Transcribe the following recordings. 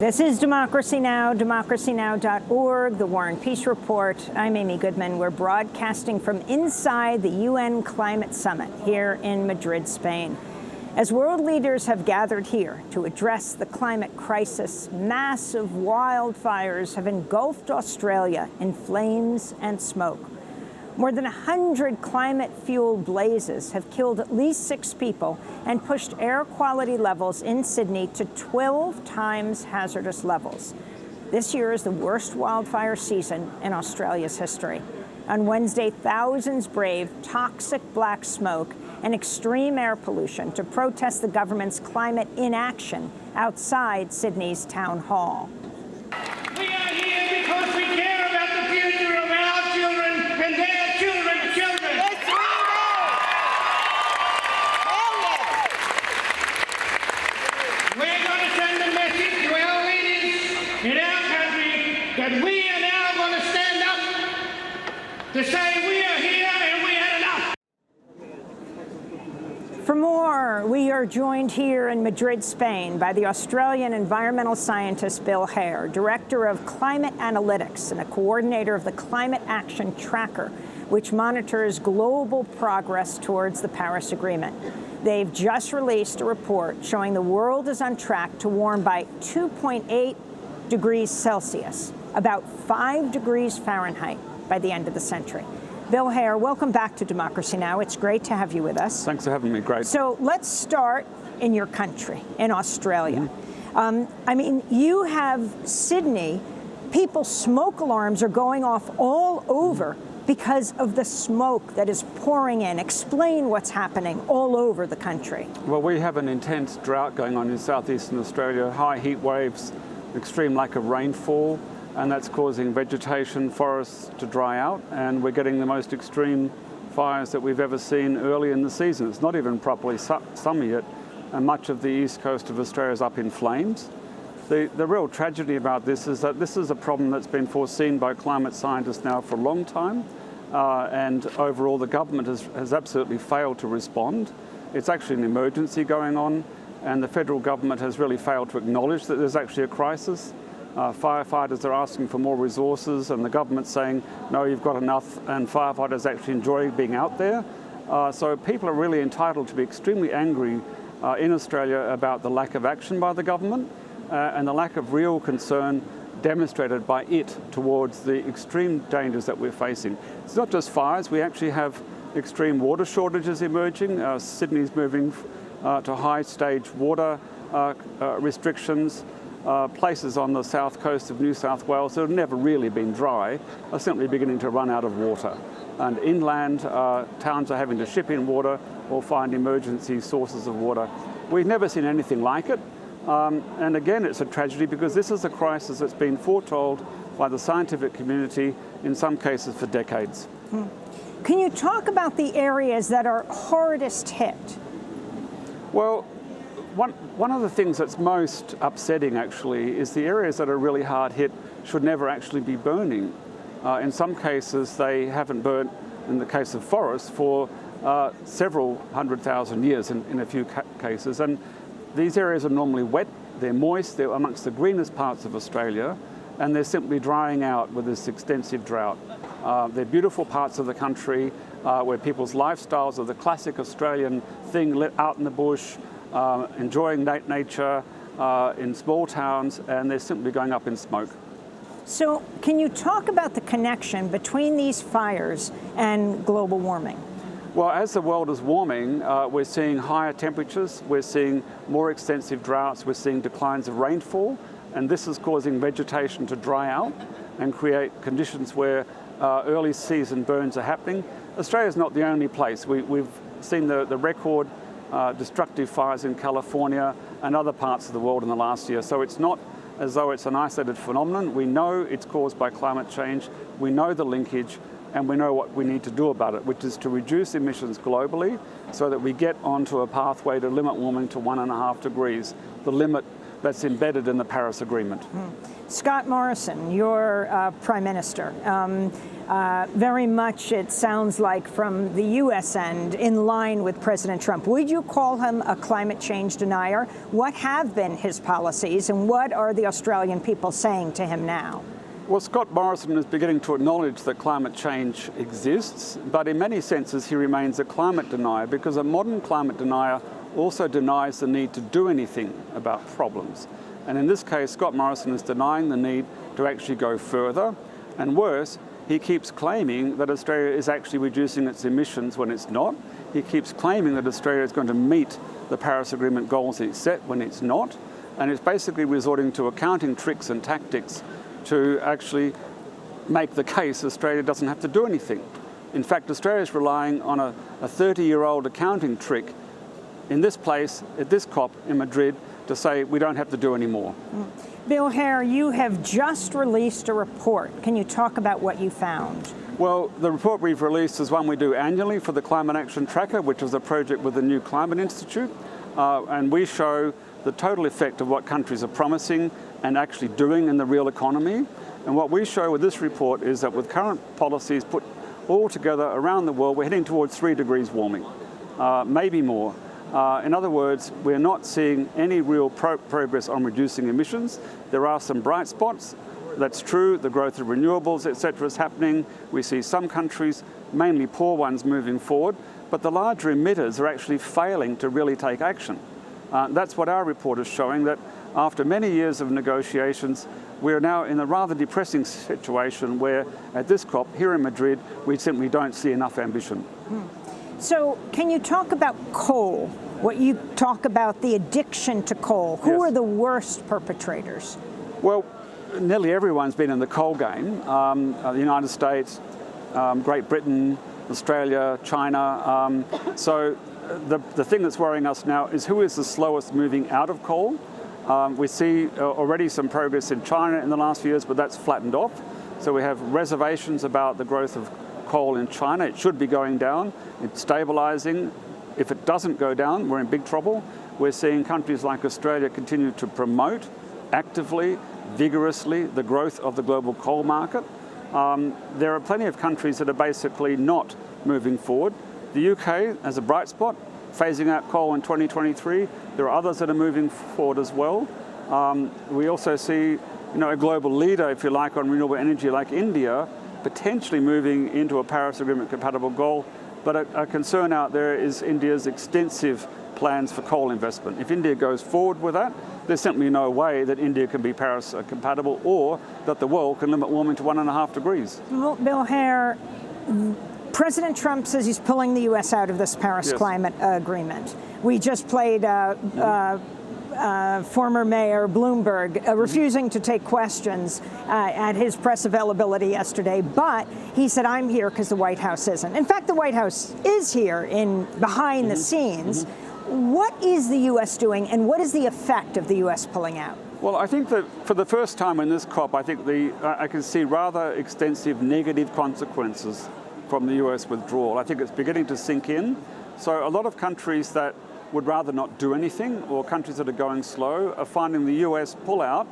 This is Democracy Now!, democracynow.org, the War and Peace Report. I'm Amy Goodman. We're broadcasting from inside the UN Climate Summit here in Madrid, Spain. As world leaders have gathered here to address the climate crisis, massive wildfires have engulfed Australia in flames and smoke. More than 100 climate-fueled blazes have killed at least 6 people and pushed air quality levels in Sydney to 12 times hazardous levels. This year is the worst wildfire season in Australia's history. On Wednesday, thousands braved toxic black smoke and extreme air pollution to protest the government's climate inaction outside Sydney's town hall. We are here because we care about the future of our children and their children's children. Yes, we do. We're going to send a message to our leaders in our country that we are now going to stand up to say we are here and we had enough. For more, we are joined here in Madrid, Spain, by the Australian environmental scientist Bill Hare, Director of Climate Analytics and a coordinator of the Climate Action Tracker, which monitors global progress towards the Paris Agreement. They've just released a report showing the world is on track to warm by 2.8 degrees Celsius, about 5 degrees Fahrenheit by the end of the century. Bill Hare, welcome back to Democracy Now! It's great to have you with us. Thanks for having me. Great. So let's start in your country, in Australia. I mean, you have Sydney, people's smoke alarms are going off all over because of the smoke that is pouring in. Explain what's happening all over the country. Well, we have an intense drought going on in southeastern Australia, high heat waves, extreme lack of rainfall, and that's causing vegetation, forests to dry out, and we're getting the most extreme fires that we've ever seen early in the season. It's not even properly summer yet, and much of the east coast of Australia is up in flames. The real tragedy about this is that this is a problem that's been foreseen by climate scientists now for a long time, and overall the government has absolutely failed to respond. It's actually an emergency going on, and the federal government has really failed to acknowledge that there's actually a crisis. Firefighters are asking for more resources, and the government's saying, no, you've got enough, and firefighters actually enjoy being out there. So people are really entitled to be extremely angry in Australia about the lack of action by the government and the lack of real concern demonstrated by it towards the extreme dangers that we're facing. It's not just fires, we actually have extreme water shortages emerging. Sydney's moving to high stage water restrictions. Places on the south coast of New South Wales that have never really been dry are simply beginning to run out of water. And inland, towns are having to ship in water or find emergency sources of water. We've never seen anything like it. And again, it's a tragedy because this is a crisis that's been foretold by the scientific community, in some cases for decades. Can you talk about the areas that are hardest hit? Well, one of the things that's most upsetting, actually, is the areas that are really hard hit should never actually be burning. In some cases, they haven't burnt, in the case of forests, for several 100,000 years in a few cases. And these areas are normally wet, they're moist, they're amongst the greenest parts of Australia, and they're simply drying out with this extensive drought. They're beautiful parts of the country where people's lifestyles are the classic Australian thing, lit out in the bush, enjoying nature in small towns, and they're simply going up in smoke. So can you talk about the connection between these fires and global warming? Well, as the world is warming, we're seeing higher temperatures, we're seeing more extensive droughts, we're seeing declines of rainfall, and this is causing vegetation to dry out and create conditions where early season burns are happening. Australia's not the only place. We've seen the record destructive fires in California and other parts of the world in the last year. So it's not as though it's an isolated phenomenon. We know it's caused by climate change, we know the linkage, and we know what we need to do about it, which is to reduce emissions globally so that we get onto a pathway to limit warming to 1.5 degrees, the limit that's embedded in the Paris Agreement. Scott Morrison, your Prime Minister, very much it sounds like from the U.S. end in line with President Trump. Would you call him a climate change denier? What have been his policies, and what are the Australian people saying to him now? Well, Scott Morrison is beginning to acknowledge that climate change exists, but in many senses he remains a climate denier, because a modern climate denier also denies the need to do anything about problems. And in this case, Scott Morrison is denying the need to actually go further. And worse, he keeps claiming that Australia is actually reducing its emissions when it's not. He keeps claiming that Australia is going to meet the Paris Agreement goals it set when it's not. And it's basically resorting to accounting tricks and tactics to actually make the case Australia doesn't have to do anything. In fact, Australia is relying on a 30-year-old accounting trick in this place, at this COP in Madrid, to say we don't have to do any more. Bill Hare, you have just released a report. Can you talk about what you found? Well, the report we've released is one we do annually for the Climate Action Tracker, which is a project with the New Climate Institute. And we show the total effect of what countries are promising and actually doing in the real economy. And what we show with this report is that with current policies put all together around the world, we're heading towards 3 degrees warming, maybe more. In other words, we're not seeing any real progress on reducing emissions. There are some bright spots. That's true. The growth of renewables, etc., is happening. We see some countries, mainly poor ones, moving forward. But the larger emitters are actually failing to really take action. That's what our report is showing, that after many years of negotiations, we're now in a rather depressing situation where at this COP here in Madrid, we simply don't see enough ambition. So can you talk about coal? What you talk about the addiction to coal. Who are the worst perpetrators? Well, nearly everyone's been in the coal game. The United States, Great Britain, Australia, China. So the thing that's worrying us now is who is the slowest moving out of coal. We see already some progress in China in the last few years, but that's flattened off. So we have reservations about the growth of coal in China. It should be going down. It's stabilizing. If it doesn't go down, we're in big trouble. We're seeing countries like Australia continue to promote actively, vigorously, the growth of the global coal market. There are plenty of countries that are basically not moving forward. The UK has a bright spot, phasing out coal in 2023. There are others that are moving forward as well. We also see, a global leader, if you like, on renewable energy like India, potentially moving into a Paris Agreement compatible goal. But a concern out there is India's extensive plans for coal investment. If India goes forward with that, there's simply no way that India can be Paris compatible, or that the world can limit warming to 1.5 degrees. Well, Bill Hare, President Trump says he's pulling the U.S. out of this Paris climate agreement. We just played former Mayor Bloomberg refusing to take questions at his press availability yesterday, but he said, I'm here because the White House isn't. In fact, the White House is here behind the scenes. What is the U.S. doing, and what is the effect of the U.S. pulling out? Well, I think that for the first time in this COP, I think I can see rather extensive negative consequences from the US withdrawal. I think it's beginning to sink in. So a lot of countries that would rather not do anything, or countries that are going slow, are finding the US pull out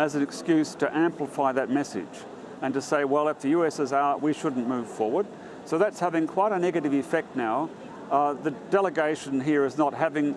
as an excuse to amplify that message and to say, well, if the US is out, we shouldn't move forward. So that's having quite a negative effect now. The delegation here is not having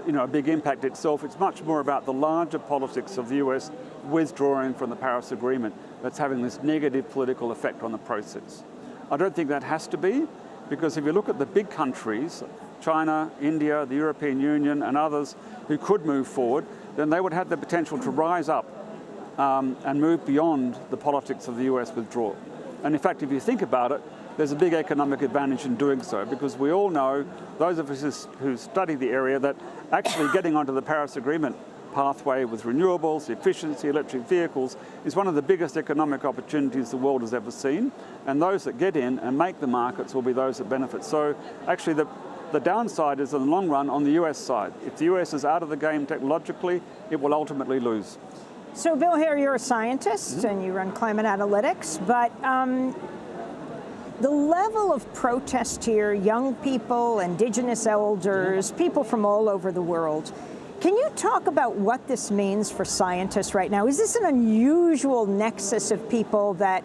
a big impact itself. It's much more about the larger politics of the US withdrawing from the Paris Agreement that's having this negative political effect on the process. I don't think that has to be, because if you look at the big countries, China, India, the European Union and others who could move forward, then they would have the potential to rise up and move beyond the politics of the US withdrawal. And in fact, if you think about it, there's a big economic advantage in doing so, because we all know, those of us who study the area, that actually getting onto the Paris Agreement pathway with renewables, efficiency, electric vehicles is one of the biggest economic opportunities the world has ever seen. And those that get in and make the markets will be those that benefit. So actually the downside is in the long run on the US side. If the US is out of the game technologically, it will ultimately lose. So Bill Hare, you're a scientist and you run climate analytics, but the level of protest here, young people, indigenous elders, people from all over the world, Can you talk about what this means for scientists right now? Is this an unusual nexus of people that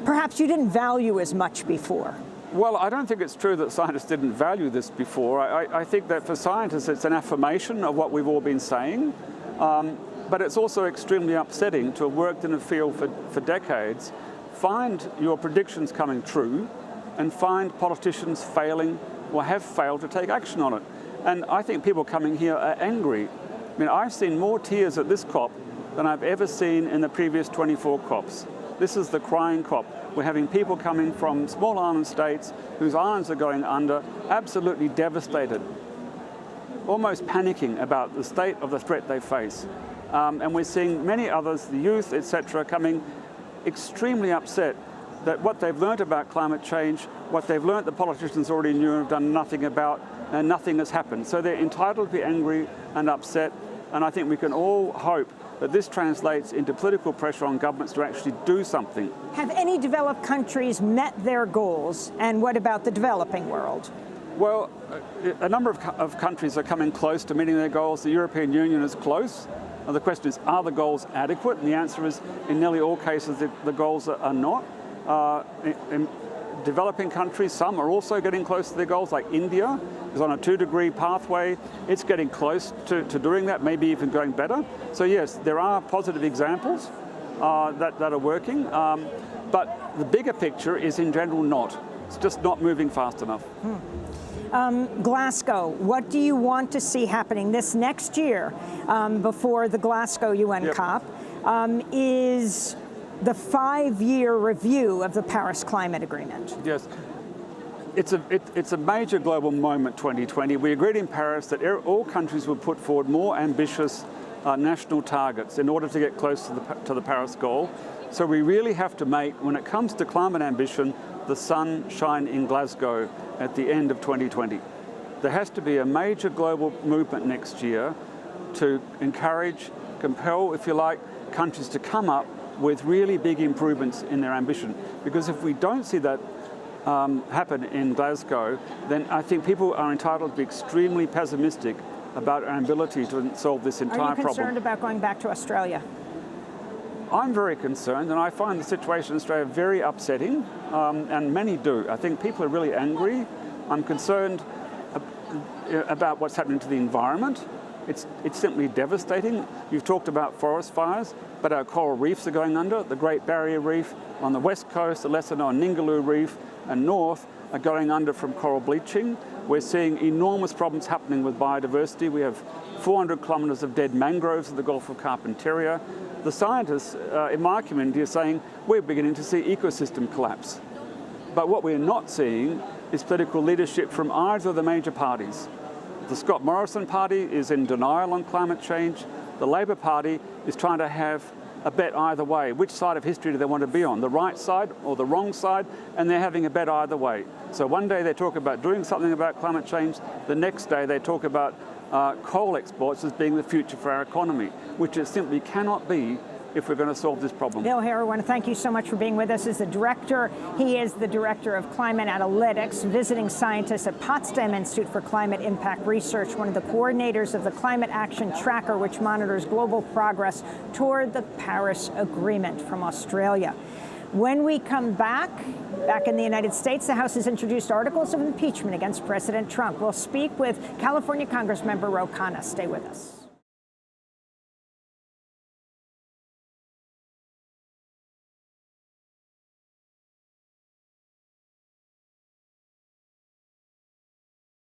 perhaps you didn't value as much before? Well, I don't think it's true that scientists didn't value this before. I think that for scientists it's an affirmation of what we've all been saying, but it's also extremely upsetting to have worked in a field for decades, find your predictions coming true, and find politicians failing or have failed to take action on it. And I think people coming here are angry. I mean, I've seen more tears at this COP than I've ever seen in the previous 24 COPs. This is the crying COP. We're having people coming from small island states whose islands are going under, absolutely devastated, almost panicking about the state of the threat they face. And we're seeing many others, the youth, etc., coming extremely upset that what they've learned about climate change, what they've learned the politicians already knew and have done nothing about, and nothing has happened. So they're entitled to be angry and upset, and I think we can all hope that this translates into political pressure on governments to actually do something. Have any developed countries met their goals, and what about the developing world? Well, a number of countries are coming close to meeting their goals. The European Union is close. And the question is, are the goals adequate? And the answer is, in nearly all cases, the goals are not. In developing countries, some are also getting close to their goals, like India is on a 2-degree pathway. It's getting close to doing that, maybe even going better. So yes, there are positive examples that are working, but the bigger picture is in general not. It's just not moving fast enough. Glasgow, what do you want to see happening this next year before the Glasgow UN COP is the 5-year review of the Paris Climate Agreement. Yes. It's a major global moment, 2020. We agreed in Paris that all countries would put forward more ambitious national targets in order to get close to the Paris goal. So we really have to make, when it comes to climate ambition, the sun shine in Glasgow at the end of 2020. There has to be a major global movement next year to encourage, compel, if you like, countries to come up with really big improvements in their ambition. Because if we don't see that happen in Glasgow, then I think people are entitled to be extremely pessimistic about our ability to solve this entire problem. Are you concerned about going back to Australia? I'm very concerned, and I find the situation in Australia very upsetting, and many do. I think people are really angry. I'm concerned about what's happening to the environment. It's simply devastating. You've talked about forest fires, but our coral reefs are going under. The Great Barrier Reef on the west coast, the lesser-known Ningaloo Reef, and north are going under from coral bleaching. We're seeing enormous problems happening with biodiversity. We have 400 kilometres of dead mangroves in the Gulf of Carpentaria. The scientists in my community are saying we're beginning to see ecosystem collapse. But what we're not seeing is political leadership from either of the major parties. The Scott Morrison party is in denial on climate change. The Labor Party is trying to have a bet either way. Which side of history do they want to be on? The right side or the wrong side? And they're having a bet either way. So one day they talk about doing something about climate change. The next day they talk about coal exports as being the future for our economy, which it simply cannot be if we're going to solve this problem. Bill Hare, I want to thank you so much for being with us as the director. He is the director of climate analytics, visiting scientist at Potsdam Institute for Climate Impact Research, one of the coordinators of the Climate Action Tracker, which monitors global progress toward the Paris Agreement, from Australia. When we come back in the United States, the House has introduced articles of impeachment against President Trump. We'll speak with California Congressmember Ro Khanna. Stay with us.